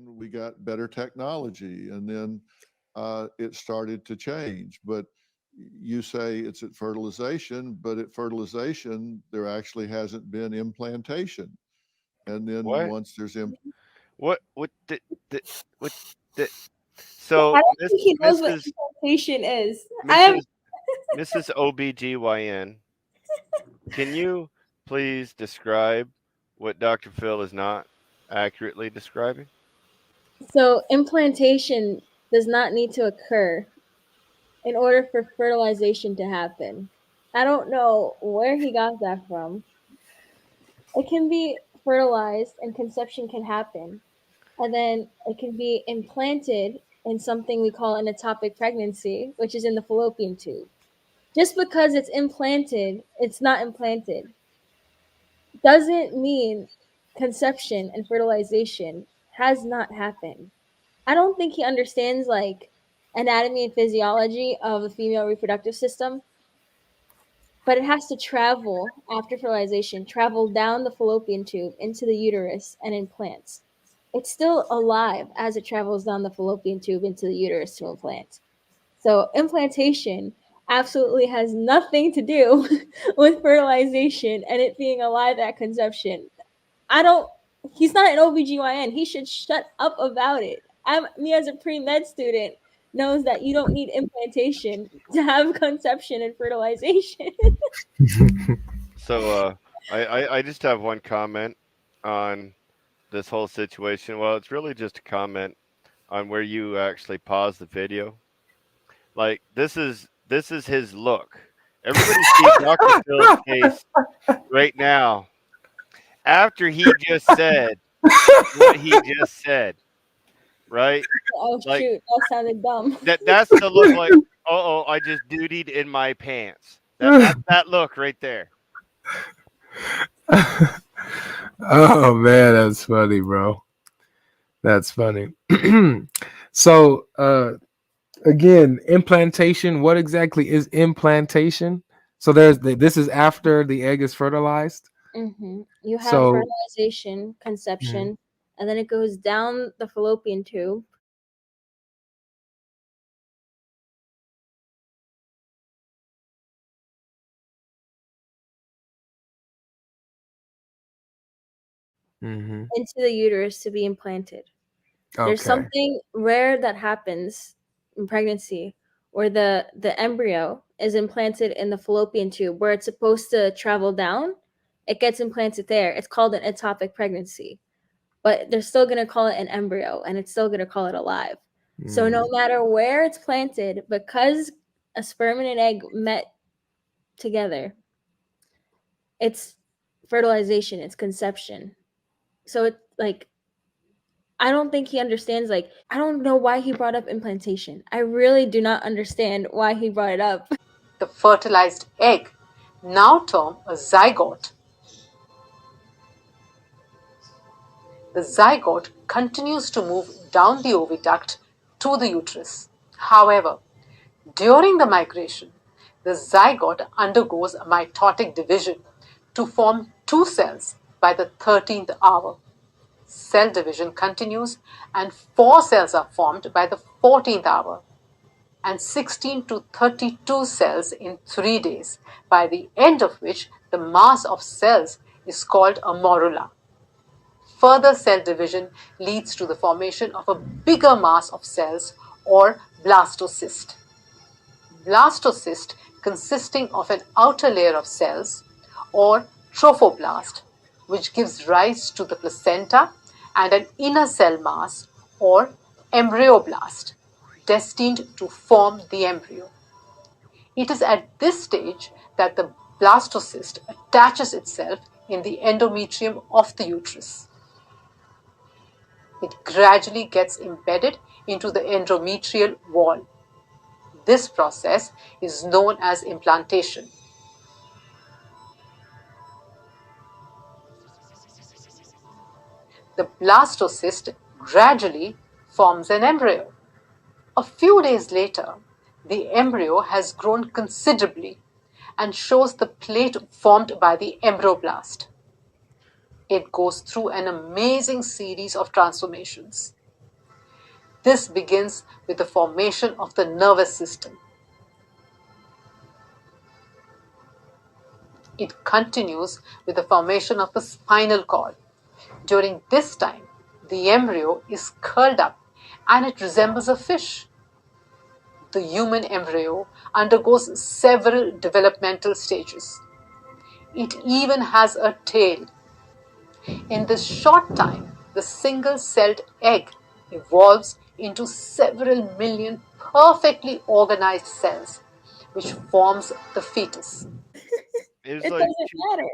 then we got better technology, and then it started to change. But you say it's at fertilization, but at fertilization, there actually hasn't been implantation. And then What? once there's What the what the So I so don't Miss think he knows what Mrs. implantation is. I am Mrs. Mrs. OBGYN, can you please describe what Dr. Phil is not accurately describing? so implantation does not need to occur in order for fertilization to happen. I don't know where he got that from. It can be fertilized and conception can happen, and then it can be implanted in something we call an ectopic pregnancy, which is in the fallopian tube. Just because it's implanted, it's not implanted. Doesn't mean conception and fertilization has not happened. I don't think he understands like anatomy and physiology of the female reproductive system, but it has to travel after fertilization, travel down the fallopian tube into the uterus and implants. It's still alive as it travels down the fallopian tube into the uterus to implant. So implantation absolutely has nothing to do with fertilization and it being alive at conception. I don't he's not an OBGYN. He should shut up about it. Me as a pre-med student knows that you don't need implantation to have conception and fertilization. So I just have one comment on this whole situation. Well, it's really just a comment on where you actually pause the video. Like this is his look. Everybody see Dr. Phil's face right now after he just said what he just said, right? Oh Like shoot, that sounded dumb. that's the look like, oh, I just dutied in my pants. That's that look right there. Oh man, that's funny, bro. That's funny. So again, implantation. What exactly is implantation? So this is after the egg is fertilized. You have So fertilization, mm, conception, and then it goes down the fallopian tube. mhm. Into the uterus to be implanted. There's Okay. something rare that happens in pregnancy where the embryo is implanted in the fallopian tube where it's supposed to travel down. It gets implanted there. It's called an ectopic pregnancy, but they're still going to call it an embryo and it's still going to call it alive. So no Mm, matter where it's planted, because a sperm and an egg met together, it's fertilization, it's conception. So it like I don't think he understands. Like, I don't know why he brought up implantation. I really do not understand why he brought it up. The fertilized egg, now termed a zygote. The zygote continues to move down the oviduct to the uterus. However, during the migration, the zygote undergoes mitotic division to form two cells by the 13th hour. Cell division continues and 4 cells are formed by the 14th hour and 16 to 32 cells in 3 days, by the end of which the mass of cells is called a morula. Further cell division leads to the formation of a bigger mass of cells or blastocyst. Blastocyst consisting of an outer layer of cells or trophoblast, which gives rise to the placenta, and an inner cell mass or embryoblast, destined to form the embryo. It is at this stage that the blastocyst attaches itself in the endometrium of the uterus. It gradually gets embedded into the endometrial wall. This process is known as implantation. The blastocyst gradually forms an embryo. A few days later, the embryo has grown considerably and shows the plate formed by the embryoblast. It goes through an amazing series of transformations. This begins with the formation of the nervous system. It continues with the formation of the spinal cord. During this time, the embryo is curled up and it resembles a fish. The human embryo undergoes several developmental stages. It even has a tail. In this short time, the single-celled egg evolves into several million perfectly organized cells, which forms the fetus. It's It like doesn't matter.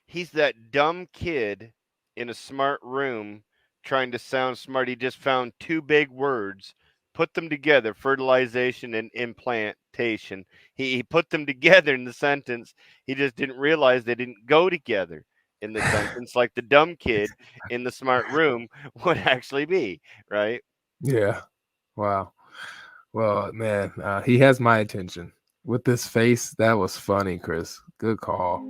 he's that dumb kid in a smart room trying to sound smart. He just found two big words, put them together, fertilization and implantation. He put them together in the sentence. He just didn't realize they didn't go together in the sentence like the dumb kid in the smart room would actually be, right? Yeah. Wow. Well, man, he has my attention with this face. That was funny, Chris. Good call.